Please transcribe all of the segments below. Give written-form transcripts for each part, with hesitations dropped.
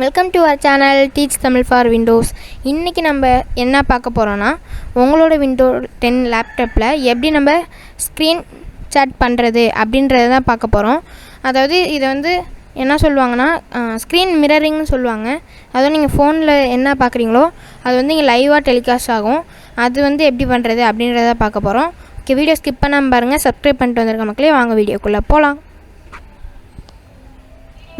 Welcome to our channel teach Tamil for Windows. இன்றைக்கி நம்ம என்ன பார்க்க போகிறோன்னா, உங்களோட விண்டோ 10 லேப்டாப்பில் எப்படி நம்ம ஸ்க்ரீன் சாட் பண்ணுறது அப்படின்றத தான் பார்க்க போகிறோம். அதாவது இதை வந்து என்ன சொல்லுவாங்கன்னா ஸ்க்ரீன் மிரரிங்னு சொல்லுவாங்க. அதாவது நீங்கள் ஃபோனில் என்ன பார்க்குறீங்களோ அது வந்து இங்கே லைவாக டெலிகாஸ்ட் ஆகும். அது வந்து எப்படி பண்ணுறது அப்படின்றத பார்க்க போகிறோம். ஓகே, வீடியோ ஸ்கிப் பண்ணாமல் பாருங்கள். சப்ஸ்கிரைப் பண்ணிட்டு வந்திருக்க மக்களே, வாங்க வீடியோக்குள்ளே போகலாம்.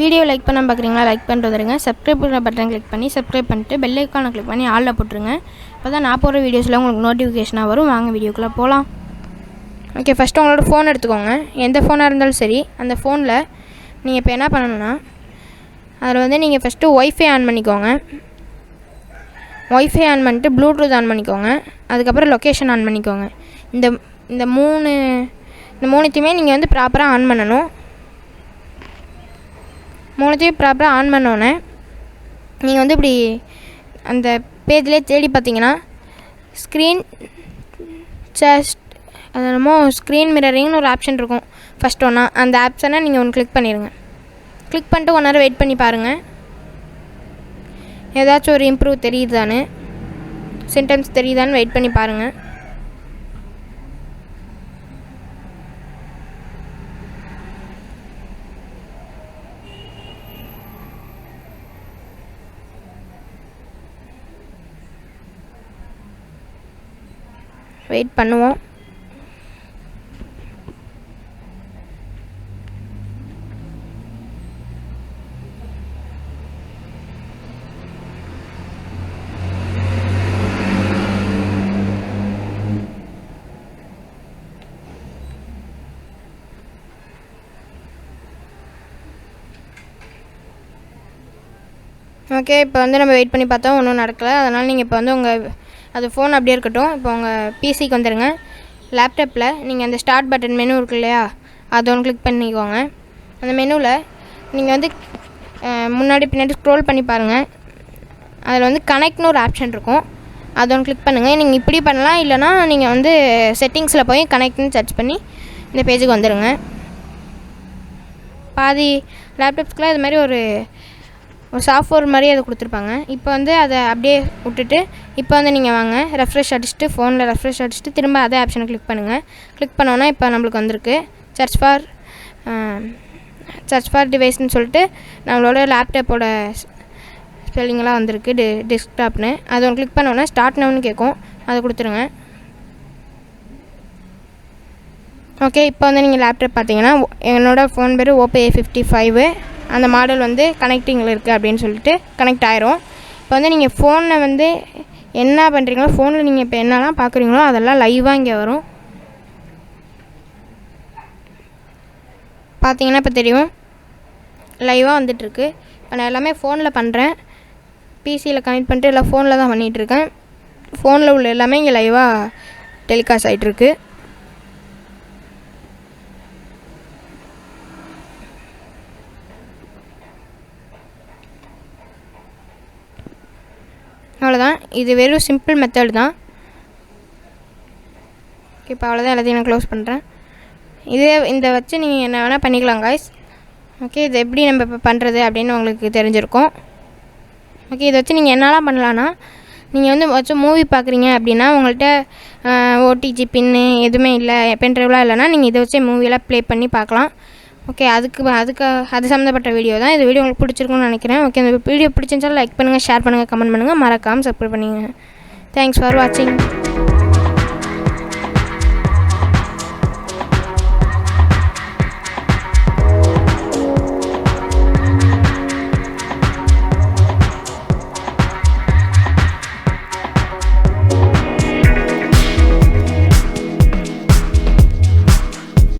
வீடியோ லைக் பண்ண பார்க்குறீங்களா, லைக் பண்ணிட்டு வந்துடுங்க. சப்ஸ்கிரைப் பண்ணுற பட்டன் கிளிக் பண்ணி சப்ஸ்கிரைப் பண்ணிட்டு பெல் ஐக்கானை கிளிக் பண்ணி ஆளில் போட்டுருங்க. அப்போ தான் நான் போடுற வீடியோஸில் உங்களுக்கு நோட்டிஃபிகேஷனாக வரும். வாங்க வீடியோக்குள்ளே போகலாம். ஓகே, ஃபஸ்ட்டு உங்களோட ஃபோன் எடுத்துக்கோங்க. எந்த ஃபோனாக இருந்தாலும் சரி, அந்த ஃபோனில் நீங்கள் இப்போ என்ன பண்ணணுன்னா, அதில் வந்து நீங்கள் ஃபஸ்ட்டு ஒய்ஃபை ஆன் பண்ணிக்கோங்க. ஒய்ஃபை ஆன் பண்ணிட்டு ப்ளூடூத் ஆன் பண்ணிக்கோங்க. அதுக்கப்புறம் லொக்கேஷன் ஆன் பண்ணிக்கோங்க. இந்த மூணுத்தையுமே நீங்கள் வந்து ப்ராப்பராக ஆன் பண்ணணும். மூணுத்தையும் ப்ராப்பராக ஆன் பண்ணோன்னே நீங்கள் வந்து இப்படி அந்த பேஜ்லேயே தேடி பார்த்தீங்கன்னா ஸ்க்ரீன் சாட், அது என்னமோ ஸ்க்ரீன் மிரரிங்னு ஒரு ஆப்ஷன் இருக்கும். ஃபஸ்ட் ஒன்றா அந்த ஆப்ஷனை நீங்கள் ஒன்று கிளிக் பண்ணிடுங்க. கிளிக் பண்ணிட்டு 1 நேரம் வெயிட் பண்ணி பாருங்கள். ஏதாச்சும் ஒரு இம்ப்ரூவ் தெரியுதான்னு, சிம்டம்ஸ் தெரியுதான்னு வெயிட் பண்ணி பாருங்கள். வெயிட் பண்ணுவோம். ஓகே, இப்போ வந்து நம்ம வெயிட் பண்ணி பார்த்தோம், ஒன்றும் நடக்கலை. அதனால் நீங்கள் இப்போ வந்து அது ஃபோன் அப்படியே இருக்கட்டும். இப்போ உங்கள் பிசிக்கு வந்துடுங்க. லேப்டாப்பில் நீங்கள் அந்த ஸ்டார்ட் பட்டன் மெனு இருக்கு இல்லையா, அது ஒன்று கிளிக் பண்ணிக்கோங்க. அந்த மெனுவில் நீங்கள் வந்து முன்னாடி பின்னாடி ஸ்க்ரோல் பண்ணி பாருங்கள். அதில் வந்து கனெக்ட்னு ஒரு ஆப்ஷன் இருக்கும். அது ஒன்று கிளிக் பண்ணுங்கள். நீங்கள் இப்படி பண்ணலாம், இல்லைனா நீங்கள் வந்து செட்டிங்ஸில் போய் கனெக்ட்னு சர்ச் பண்ணி இந்த பேஜுக்கு வந்துடுங்க. பாதி லேப்டாப்ஸ்க்குலாம் இது மாதிரி ஒரு சாஃப்ட்வேர் மாதிரி அதை கொடுத்துருப்பாங்க. இப்போ வந்து அதை அப்படியே விட்டுட்டு இப்போ வந்து நீங்கள் வாங்க, ரெஃப்ரெஷ் அடிச்சுட்டு ஃபோனில் ரெஃப்ரெஷ் அடிச்சுட்டு திரும்ப அதே ஆப்ஷனை கிளிக் பண்ணுங்கள். கிளிக் பண்ணோன்னா இப்போ நம்மளுக்கு வந்திருக்கு சர்ச் ஃபார் டிவைஸ்ன்னு சொல்லிட்டு நம்மளோட லேப்டாப்போட ஸ்பெல்லிங்கெலாம் வந்திருக்கு, டெஸ்க்டாப்னு. அது ஒன்று கிளிக் பண்ணோன்னா ஸ்டார்ட் நவுன்னு கேட்கும், அதை கொடுத்துருங்க. ஓகே, இப்போ வந்து நீங்கள் லேப்டாப் பார்த்தீங்கன்னா என்னோடய ஃபோன் பேர் ஓப்போ A55. அந்த மாடல் வந்து கனெக்டிங்கில் இருக்குது அப்படின்னு சொல்லிட்டு கனெக்ட் ஆயிரும். இப்போ வந்து நீங்கள் ஃபோனில் வந்து என்ன பண்ணுறீங்களோ, ஃபோனில் நீங்கள் இப்போ என்னெல்லாம் பார்க்குறீங்களோ அதெல்லாம் லைவாக இங்கே வரும். பார்த்தீங்கன்னா இப்போ தெரியும், லைவாக வந்துட்டுருக்கு. இப்போ நான் எல்லாமே ஃபோனில் பண்ணுறேன். பிசியில் கனெக்ட் பண்ணிட்டு எல்லாம் ஃபோனில் தான் பண்ணிகிட்ருக்கேன். ஃபோனில் உள்ள எல்லாமே இங்கே லைவாக டெலிகாஸ்ட் ஆகிட்டுருக்கு. அவ்வளோதான். இது வெறும் சிம்பிள் மெத்தட் தான். இப்போ அவ்வளோதான், எல்லாத்தையும் நான் க்ளோஸ் பண்ணுறேன். இதை வச்சு நீங்கள் என்ன வேணால் பண்ணிக்கலாம் காய்ஸ். ஓகே, இது எப்படி நம்ம இப்போ பண்ணுறது அப்படின்னு உங்களுக்கு தெரிஞ்சிருக்கும். ஓகே, இதை வச்சு நீங்கள் என்னெல்லாம் பண்ணலான்னா, நீங்கள் வந்து வச்சு மூவி பார்க்குறீங்க அப்படின்னா உங்கள்கிட்ட ஓடிஜி பின்னு எதுவுமே இல்லை, பென்ட்ரைவ்லாம் இல்லைன்னா நீங்கள் இதை வச்சு மூவியெல்லாம் ப்ளே பண்ணி பார்க்கலாம். ஓகே, அது சம்மந்தப்பட்ட வீடியோ தான். இந்த வீடியோ உங்களுக்கு பிடிச்சிருக்குன்னு நினைக்கிறேன். ஓகே, இந்த வீடியோ பிடிச்சிருந்தாலும் லைக் பண்ணுங்கள், ஷேர் பண்ணுங்கள், கமெண்ட் பண்ணுங்கள், மறக்காமல் சப்ஸ்கிரைப் பண்ணுங்கள். தேங்க்ஸ் ஃபார் வாட்சிங்.